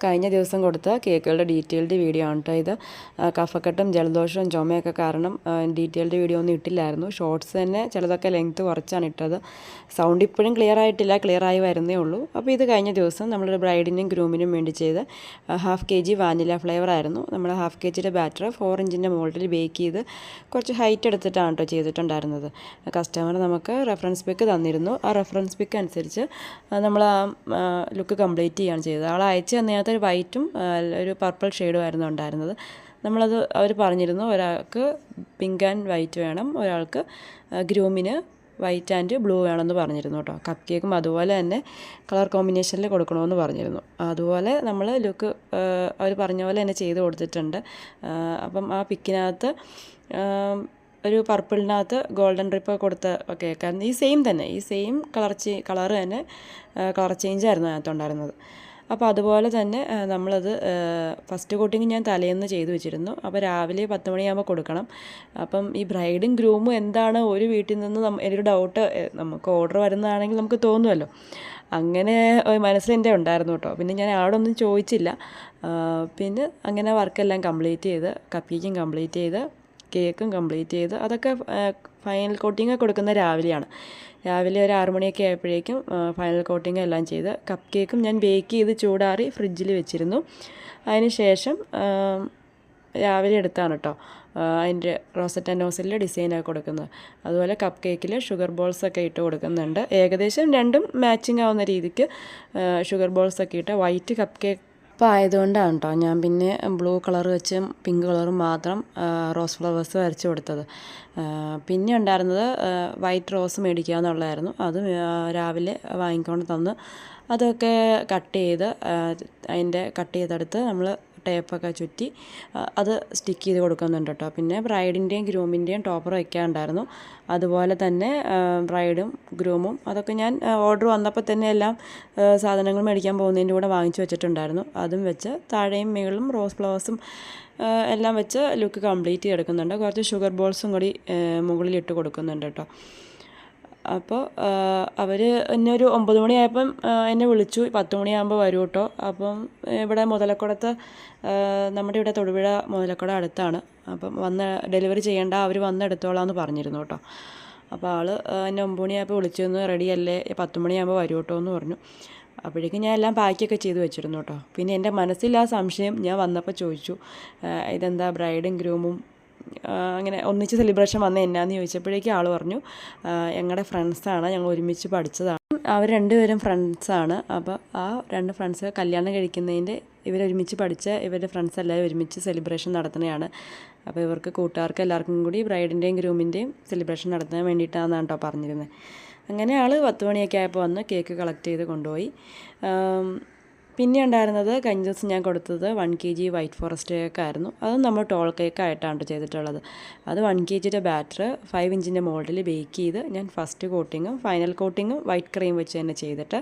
കഴിഞ്ഞ ദിവസം കൊടുത്ത കേക്കുകളുടെ ഡീറ്റെയിൽഡ് വീഡിയോ ആണ് കേട്ടോ ഇത്. കഫക്കെട്ടും ജലദോഷവും ചുമയൊക്കെ കാരണം ഡീറ്റെയിൽഡ് വീഡിയോ ഒന്നും ഇട്ടില്ലായിരുന്നു. ഷോർട്സ് തന്നെ ചിലതൊക്കെ ലെങ്ത്ത് കുറച്ചാണ് ഇട്ടത്. സൗണ്ട് ഇപ്പോഴും ക്ലിയർ ആയിട്ടില്ല, ക്ലിയർ ആയി വരുന്നേ ഉള്ളൂ. അപ്പോൾ ഇത് കഴിഞ്ഞ ദിവസം നമ്മളൊരു ബ്രൈഡിനും ഗ്രൂമിനും വേണ്ടി ചെയ്ത് 1/2 kg വാനില ഫ്ലേവർ ആയിരുന്നു. നമ്മൾ 1/2 kgയുടെ ബാറ്റർ 4 ഇഞ്ചിൻ്റെ മോൾഡിൽ ബേക്ക് ചെയ്ത് കുറച്ച് ഹൈറ്റ് എടുത്തിട്ടാണ് കേട്ടോ ചെയ്തിട്ടുണ്ടായിരുന്നത്. കസ്റ്റമർ നമുക്ക് റെഫറൻസ് പിക്ക് തന്നിരുന്നു. ആ റെഫറൻസ് പിക്ക് അനുസരിച്ച് നമ്മൾ ആ ലുക്ക് കംപ്ലീറ്റ് ചെയ്യുകയാണ് ചെയ്തത്. അയച്ചു തന്നതിനകത്ത് ഒരു വൈറ്റും ഒരു പർപ്പിൾ ഷെയ്ഡും ആയിരുന്നു ഉണ്ടായിരുന്നത്. നമ്മളത് അവർ പറഞ്ഞിരുന്നു, ഒരാൾക്ക് പിങ്ക് ആൻഡ് വൈറ്റ് വേണം, ഒരാൾക്ക് ഗ്രൂമിന് വൈറ്റ് ആൻഡ് ബ്ലൂ വേണമെന്ന് പറഞ്ഞിരുന്നു കേട്ടോ. കപ്പ് കേക്കും അതുപോലെ തന്നെ കളർ കോമ്പിനേഷനിൽ കൊടുക്കണമെന്ന് പറഞ്ഞിരുന്നു. അതുപോലെ നമ്മൾ ലുക്ക് അവർ പറഞ്ഞ പോലെ തന്നെ ചെയ്ത് കൊടുത്തിട്ടുണ്ട്. അപ്പം ആ പിക്കിനകത്ത് ഒരു പർപ്പിളിനകത്ത് ഗോൾഡൻ റിപ്പ് കൊടുത്ത കേക്കായിരുന്നു. ഈ സെയിം കളർ തന്നെ കളർ ചേഞ്ച് ആയിരുന്നു അതിനകത്തുണ്ടായിരുന്നത്. അപ്പോൾ അതുപോലെ തന്നെ നമ്മളത് ഫസ്റ്റ് കോട്ടിങ് ഞാൻ തലേന്ന് ചെയ്ത് വെച്ചിരുന്നു. അപ്പോൾ രാവിലെ 10 മണിയാകുമ്പോൾ കൊടുക്കണം. അപ്പം ഈ ബ്രൈഡും ഗ്രൂമും എന്താണ് ഒരു വീട്ടിൽ നിന്ന് എന്നൊരു ഡൗട്ട് നമുക്ക് ഓർഡർ വരുന്നതാണെങ്കിൽ നമുക്ക് തോന്നുമല്ലോ. അങ്ങനെ മനസ്സിലെൻ്റെ ഉണ്ടായിരുന്നു കേട്ടോ. പിന്നെ ഞാൻ അവിടെ ഒന്നും ചോദിച്ചില്ല. പിന്നെ അങ്ങനെ വർക്കെല്ലാം കംപ്ലീറ്റ് ചെയ്ത് കപ്പ് കേക്കും കംപ്ലീറ്റ് ചെയ്ത് കേക്കും കംപ്ലീറ്റ് ചെയ്ത് അതൊക്കെ ഫൈനൽ കോട്ടിങ് കൊടുക്കുന്ന രാവിലെയാണ്. രാവിലെ ഒരു 6 മണിയൊക്കെ ആയപ്പോഴേക്കും ഫൈനൽ കോട്ടിങ് എല്ലാം ചെയ്ത് കപ്പ് കേക്കും ഞാൻ ബേക്ക് ചെയ്ത് ചൂടാറി ഫ്രിഡ്ജിൽ വെച്ചിരുന്നു. അതിന് ശേഷം രാവിലെ എടുത്താണ് കേട്ടോ അതിൻ്റെ റോസറ്റ് ആൻഡ് നോസിലിൽ ഡിസൈനൊക്കെ കൊടുക്കുന്നത്. അതുപോലെ കപ്പ് കേക്കിൽ ഷുഗർ ബോൾസൊക്കെ ഇട്ട് കൊടുക്കുന്നുണ്ട്. ഏകദേശം രണ്ടും മാച്ചിങ് ആവുന്ന രീതിക്ക് ഷുഗർ ബോൾസൊക്കെ ഇട്ട് വൈറ്റ് കപ്പ് കേക്ക് അപ്പോൾ ആയതുകൊണ്ടാണ് കേട്ടോ ഞാൻ പിന്നെ ബ്ലൂ കളർ വെച്ചും പിങ്ക് കളറും മാത്രം റോസ് ഫ്ലവേഴ്സ് വരച്ച് കൊടുത്തത്. പിന്നെ ഉണ്ടായിരുന്നത് വൈറ്റ് റോസ് മേടിക്കുക എന്നുള്ളതായിരുന്നു. അതും രാവിലെ വാങ്ങിക്കൊണ്ട് തന്ന് അതൊക്കെ കട്ട് ചെയ്തെടുത്ത് നമ്മൾ ടേപ്പൊക്കെ ചുറ്റി അത് സ്റ്റിക്ക് ചെയ്ത് കൊടുക്കുന്നുണ്ട് കേട്ടോ. പിന്നെ ബ്രൈഡിൻ്റെയും ഗ്രൂമിൻ്റെയും ടോപ്പർ വയ്ക്കാനുണ്ടായിരുന്നു. അതുപോലെ തന്നെ ബ്രൈഡും ഗ്രൂമും അതൊക്കെ ഞാൻ ഓർഡർ വന്നപ്പോൾ തന്നെ എല്ലാം സാധനങ്ങൾ മേടിക്കാൻ പോകുന്നതിൻ്റെ കൂടെ വാങ്ങിച്ചു വെച്ചിട്ടുണ്ടായിരുന്നു. അതും വെച്ച് താഴെയും മുകളിലും റോസ് ഫ്ലവേഴ്സും എല്ലാം വെച്ച് ലുക്ക് കംപ്ലീറ്റ് ചെയ്തെടുക്കുന്നുണ്ട്. കുറച്ച് ഷുഗർ ബോൾസും കൂടി മുകളിലിട്ട് കൊടുക്കുന്നുണ്ട് കേട്ടോ. അപ്പോൾ അവർ എന്നെ ഒരു 9 മണിയായപ്പം എന്നെ വിളിച്ചു, 10 മണിയാകുമ്പോൾ വരും കേട്ടോ. അപ്പം ഇവിടെ മുതലക്കുടത്ത് നമ്മുടെ ഇവിടെ തൊടുപുഴ മുതലക്കുട അടുത്താണ്. അപ്പം ഡെലിവറി ചെയ്യേണ്ട, അവർ എടുത്തോളാമെന്ന് പറഞ്ഞിരുന്നു കേട്ടോ. അപ്പോൾ എന്നെ 9 മണിയായപ്പോൾ വിളിച്ചിരുന്നു, റെഡിയല്ലേ 10 മണിയാകുമ്പോൾ വരും കേട്ടോ എന്ന് പറഞ്ഞു. അപ്പോഴേക്കും ഞാൻ എല്ലാം പാക്കൊക്കെ ചെയ്ത് വെച്ചിരുന്നു കേട്ടോ. പിന്നെ എൻ്റെ മനസ്സിൽ ആ സംശയം ഞാൻ വന്നപ്പോൾ ചോദിച്ചു, ഇതെന്താ ബ്രൈഡും ഗ്രൂമും അങ്ങനെ ഒന്നിച്ച് സെലിബ്രേഷൻ വന്നത് എന്നാന്ന് ചോദിച്ചപ്പോഴേക്കും ആൾ പറഞ്ഞു, ഞങ്ങളുടെ ഫ്രണ്ട്സാണ്, ഞങ്ങൾ ഒരുമിച്ച് പഠിച്ചതാണ്, അവർ രണ്ടുപേരും ഫ്രണ്ട്സാണ്. അപ്പോൾ ആ 2 ഫ്രണ്ട്സ് കല്യാണം കഴിക്കുന്നതിൻ്റെ ഇവരൊരുമിച്ച് പഠിച്ച ഇവരുടെ ഫ്രണ്ട്സ് എല്ലാവരും ഒരുമിച്ച് സെലിബ്രേഷൻ നടത്തുന്നതാണ്. അപ്പോൾ ഇവർക്ക് കൂട്ടുകാർക്ക് എല്ലാവർക്കും കൂടി ബ്രൈഡിൻ്റെയും ഗ്രൂമിൻ്റെയും സെലിബ്രേഷൻ നടത്താൻ വേണ്ടിയിട്ടാണെന്നാണ് കേട്ടോ പറഞ്ഞിരുന്നത്. അങ്ങനെ ആൾ 10 മണിയൊക്കെ ആയപ്പോൾ വന്ന് കേക്ക് കളക്ട് ചെയ്ത് കൊണ്ടുപോയി. പിന്നെ ഉണ്ടായിരുന്നത് കഴിഞ്ഞ ദിവസം ഞാൻ കൊടുത്തത് 1 kg വൈറ്റ് ഫോറസ്റ്റ് കേക്കായിരുന്നു. അതും നമ്മൾ ടോൾ കേക്കായിട്ടാണ് ചെയ്തിട്ടുള്ളത്. അത് 1 kgയുടെ ബാറ്റർ 5 ഇഞ്ചിൻ്റെ മോൾഡിൽ ബേക്ക് ചെയ്ത് ഞാൻ ഫസ്റ്റ് കോട്ടിങ്ങും ഫൈനൽ കോട്ടിങ്ങും വൈറ്റ് ക്രീം വെച്ച് തന്നെ ചെയ്തിട്ട്,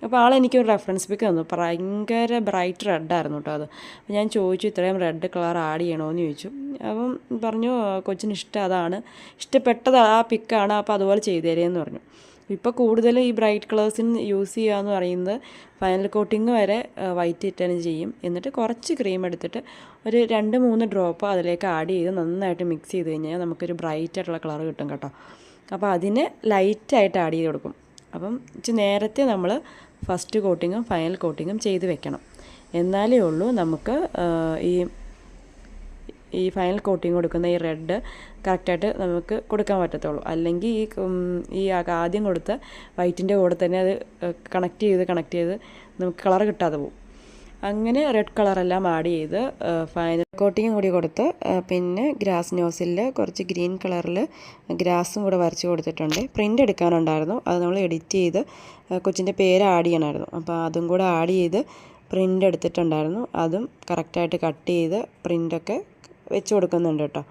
അപ്പോൾ എനിക്കൊരു റെഫറൻസ് പിക്ക് തന്നു. ഭയങ്കര ബ്രൈറ്റ് റെഡായിരുന്നു കേട്ടോ അത്. അപ്പോൾ ഞാൻ ചോദിച്ചു, ഇത്രയും റെഡ് കളർ ആഡ് ചെയ്യണമെന്ന് ചോദിച്ചു. അപ്പം പറഞ്ഞു, കൊച്ചിന് ഇഷ്ടം അതാണ്, ഇഷ്ടപ്പെട്ടത് ആ പിക്കാണ്, അപ്പോൾ അതുപോലെ ചെയ്തു തരുമെന്ന് പറഞ്ഞു. ഇപ്പോൾ കൂടുതൽ ഈ ബ്രൈറ്റ് കളേഴ്സിന് യൂസ് ചെയ്യുക എന്ന് പറയുന്നത് ഫൈനൽ കോട്ടിങ് വരെ വൈറ്റ് ഇട്ടതിന് ചെയ്യും. എന്നിട്ട് കുറച്ച് ക്രീം എടുത്തിട്ട് ഒരു 2-3 ഡ്രോപ്പ് അതിലേക്ക് ആഡ് ചെയ്ത് നന്നായിട്ട് മിക്സ് ചെയ്ത് കഴിഞ്ഞാൽ നമുക്കൊരു ബ്രൈറ്റ് ആയിട്ടുള്ള കളർ കിട്ടും കേട്ടോ. അപ്പോൾ അതിന് ലൈറ്റായിട്ട് ആഡ് ചെയ്ത് കൊടുക്കും. അപ്പം നേരത്തെ നമ്മൾ ഫസ്റ്റ് കോട്ടിങ്ങും ഫൈനൽ കോട്ടിങ്ങും ചെയ്ത് വെക്കണം. എന്നാലേ ഉള്ളൂ നമുക്ക് ഈ ഫൈനൽ കോട്ടിങ് കൊടുക്കുന്ന ഈ റെഡ് കറക്റ്റായിട്ട് നമുക്ക് കൊടുക്കാൻ പറ്റത്തുള്ളൂ. അല്ലെങ്കിൽ ഈ ആദ്യം കൊടുത്ത വൈറ്റിൻ്റെ കൂടെ തന്നെ അത് കണക്ട് ചെയ്ത് നമുക്ക് കളർ കിട്ടാതെ പോകും. അങ്ങനെ റെഡ് കളറെല്ലാം ആഡ് ചെയ്ത് ഫൈനൽ കോട്ടിങ്ങും കൂടി കൊടുത്ത് പിന്നെ ഗ്രാസ് നോസിലിൽ കുറച്ച് ഗ്രീൻ കളറിൽ ഗ്രാസും കൂടെ വരച്ച് കൊടുത്തിട്ടുണ്ട്. പ്രിൻ്റ് എടുക്കാനുണ്ടായിരുന്നു, അത് നമ്മൾ എഡിറ്റ് ചെയ്ത് കൊച്ചിൻ്റെ പേര് ആഡ് ചെയ്യണമായിരുന്നു. അപ്പോൾ അതും കൂടെ ആഡ് ചെയ്ത് പ്രിൻ്റ് എടുത്തിട്ടുണ്ടായിരുന്നു. അതും കറക്റ്റായിട്ട് കട്ട് ചെയ്ത് പ്രിൻ്റൊക്കെ വെച്ച് കൊടുക്കുന്നുണ്ട് കേട്ടോ.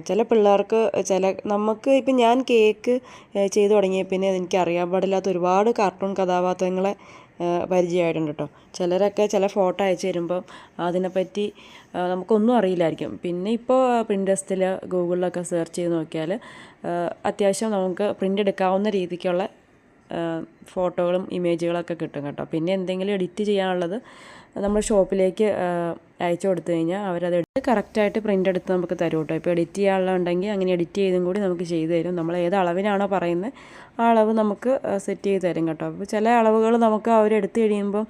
ചില പിള്ളേർക്ക് നമുക്ക് ഇപ്പം ഞാൻ കേക്ക് ചെയ്ത് തുടങ്ങിയ പിന്നെ എനിക്ക് അറിയാൻ പാടില്ലാത്ത ഒരുപാട് കാർട്ടൂൺ കഥാപാത്രങ്ങളെ പരിചയമായിട്ടുണ്ട് കേട്ടോ. ചിലരൊക്കെ ചില ഫോട്ടോ അയച്ചു തരുമ്പം അതിനെപ്പറ്റി നമുക്കൊന്നും അറിയില്ലായിരിക്കും. പിന്നെ ഇപ്പോൾ പിൻട്രസ്റ്റിൽ ഗൂഗിളിലൊക്കെ സെർച്ച് ചെയ്ത് നോക്കിയാൽ അത്യാവശ്യം നമുക്ക് പ്രിൻ്റ് എടുക്കാവുന്ന രീതിക്കുള്ള ഫോട്ടോകളും ഇമേജുകളൊക്കെ കിട്ടും കേട്ടോ. പിന്നെ എന്തെങ്കിലും എഡിറ്റ് ചെയ്യാനുള്ളത് നമ്മൾ ഷോപ്പിലേക്ക് അയച്ചു കൊടുത്തു കഴിഞ്ഞാൽ അവരത് എടുത്ത് കറക്റ്റായിട്ട് പ്രിൻ്റ് എടുത്ത് നമുക്ക് തരും കേട്ടോ. ഇപ്പോൾ എഡിറ്റ് ചെയ്യാനുള്ളതുണ്ടെങ്കിൽ അങ്ങനെ എഡിറ്റ് ചെയ്തും കൂടി നമുക്ക് ചെയ്തു തരും. നമ്മൾ ഏത് അളവിനാണോ പറയുന്നത് ആ അളവ് നമുക്ക് സെറ്റ് ചെയ്ത് തരും കേട്ടോ. അപ്പോൾ ചില അളവുകൾ നമുക്ക് അവരെടുത്ത് കഴിയുമ്പോൾ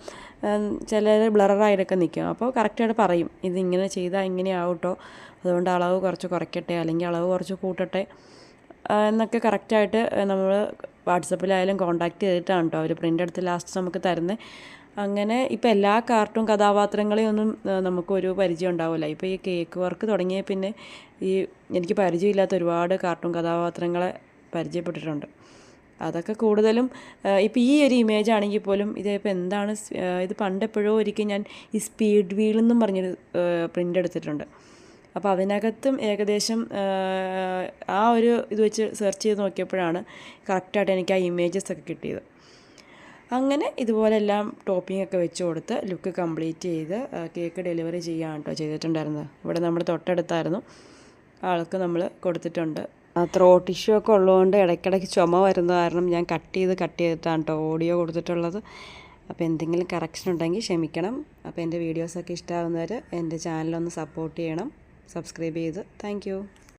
ചില ബ്ലറായിട്ടൊക്കെ നിൽക്കും. അപ്പോൾ കറക്റ്റായിട്ട് പറയും ഇതിങ്ങനെ ചെയ്താൽ ഇങ്ങനെ ആവും കേട്ടോ, അതുകൊണ്ട് അളവ് കുറച്ച് കുറയ്ക്കട്ടെ അല്ലെങ്കിൽ അളവ് കുറച്ച് കൂട്ടട്ടെ എന്നൊക്കെ കറക്റ്റായിട്ട് നമ്മൾ വാട്സപ്പിലായാലും കോൺടാക്റ്റ് ചെയ്തിട്ടാണ് കേട്ടോ അവർ പ്രിൻ്റ് എടുത്ത് ലാസ്റ്റ് നമുക്ക് തരുന്നത്. അങ്ങനെ ഇപ്പോൾ എല്ലാ കാർട്ടൂൺ കഥാപാത്രങ്ങളെയും ഒന്നും നമുക്കൊരു പരിചയം ഉണ്ടാവില്ല. ഇപ്പോൾ ഈ കേക്ക് വർക്ക് തുടങ്ങിയ പിന്നെ എനിക്ക് പരിചയമില്ലാത്ത ഒരുപാട് കാർട്ടൂൺ കഥാപാത്രങ്ങളെ പരിചയപ്പെട്ടിട്ടുണ്ട്. അതൊക്കെ കൂടുതലും ഇപ്പോൾ ഈ ഒരു ഇമേജ് ആണെങ്കിൽ പോലും ഇതിപ്പോൾ എന്താണ് ഇത് പണ്ടെപ്പോഴോ ഒരിക്കൽ ഞാൻ ഈ സ്പീഡ് വീൽ എന്നും പറഞ്ഞൊരു പ്രിൻ്റ് എടുത്തിട്ടുണ്ട്. അപ്പോൾ അതിനകത്തും ഏകദേശം ആ ഒരു ഇത് വെച്ച് സെർച്ച് ചെയ്ത് നോക്കിയപ്പോഴാണ് കറക്റ്റായിട്ട് എനിക്ക് ആ ഇമേജസ് ഒക്കെ കിട്ടിയത്. അങ്ങനെ ഇതുപോലെല്ലാം ടോപ്പിംഗ് ഒക്കെ വെച്ച് കൊടുത്ത് ലുക്ക് കംപ്ലീറ്റ് ചെയ്ത് കേക്ക് ഡെലിവറി ചെയ്യാൻ കേട്ടോ ചെയ്തിട്ടുണ്ടായിരുന്നത്. ഇവിടെ നമ്മുടെ തൊട്ടടുത്തായിരുന്നു, ആൾക്ക് നമ്മൾ കൊടുത്തിട്ടുണ്ട്. ത്രോട്ട് ഇഷ്യൂ ഒക്കെ ഉള്ളതുകൊണ്ട് ഇടയ്ക്കിടയ്ക്ക് ചുമ വരുന്ന കാരണം ഞാൻ കട്ട് ചെയ്തിട്ടാണ് കേട്ടോ ഓഡിയോ കൊടുത്തിട്ടുള്ളത്. അപ്പോൾ എന്തെങ്കിലും കറക്ഷൻ ഉണ്ടെങ്കിൽ ക്ഷമിക്കണം. അപ്പോൾ എൻ്റെ വീഡിയോസൊക്കെ ഇഷ്ടമാകുന്നവർ എൻ്റെ ചാനലൊന്ന് സപ്പോർട്ട് ചെയ്യണം, സബ്സ്ക്രൈബ് ചെയ്ത്. താങ്ക്